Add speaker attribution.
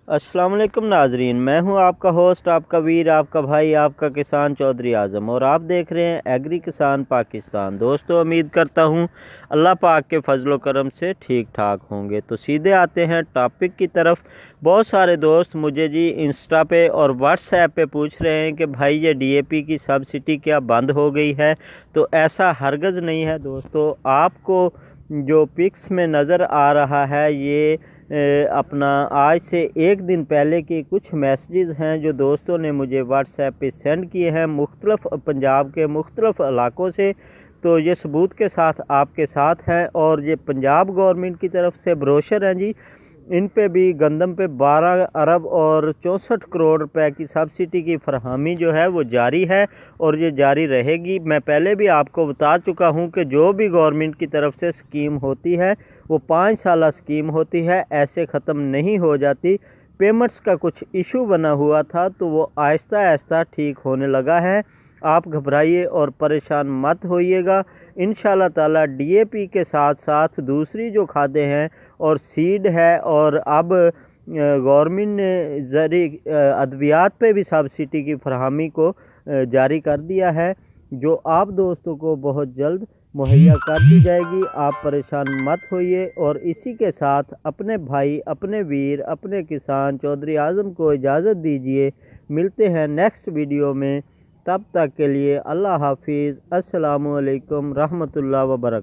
Speaker 1: अस्सलाम वालेकुम नाजरीन, मैं हूं आपका होस्ट, आपका वीर, आपका भाई, आपका किसान चौधरी आज़म, और आप देख रहे हैं एग्री किसान पाकिस्तान। दोस्तों, उम्मीद करता हूं अल्लाह पाक के फजलो करम से ठीक ठाक होंगे। तो सीधे आते हैं टॉपिक की तरफ। बहुत सारे दोस्त मुझे जी इंस्टा पे और व्हाट्सएप पे पूछ रहे हैं कि भाई ये डीएपी की सब्सिडी क्या बंद हो गई है? तो ऐसा हरगज़ नहीं है दोस्तों। आपको जो पिक्स में नज़र आ रहा है ये अपना आज से एक दिन पहले के कुछ मैसेजेस हैं जो दोस्तों ने मुझे व्हाट्सएप पे सेंड किए हैं मुख्तलिफ पंजाब के मुख्तलिफ इलाकों से। तो ये सबूत के साथ आपके साथ हैं, और ये पंजाब गवर्नमेंट की तरफ से ब्रोशर हैं जी। इन पे भी गंदम पे 12 अरब और 64 करोड़ रुपए की सब्सिडी की फरहमी जो है वो जारी है, और ये जारी रहेगी। मैं पहले भी आपको बता चुका हूँ कि जो भी गवर्नमेंट की तरफ से स्कीम होती है वो 5 साल स्कीम होती है, ऐसे ख़त्म नहीं हो जाती। पेमेंट्स का कुछ इशू बना हुआ था तो वो आहिस्ता आहिस्ता ठीक होने लगा है। आप घबराइए और परेशान मत होइएगा। इंशाल्लाह ताला डीएपी के साथ साथ दूसरी जो खादें हैं और सीड है, और अब गवर्नमेंट ने ज़री अद्वियात पे भी सब्सिडी की फरहमी को जारी कर दिया है, जो आप दोस्तों को बहुत जल्द मुहैया कर दी जाएगी। आप परेशान मत होइए, और इसी के साथ अपने भाई, अपने वीर, अपने किसान चौधरी आज़म को इजाज़त दीजिए। मिलते हैं नेक्स्ट वीडियो में, तब तक के लिए अल्लाह हाफिज़। अस्सलामु अलैकुम रहमतुल्लाह व बरकातहू।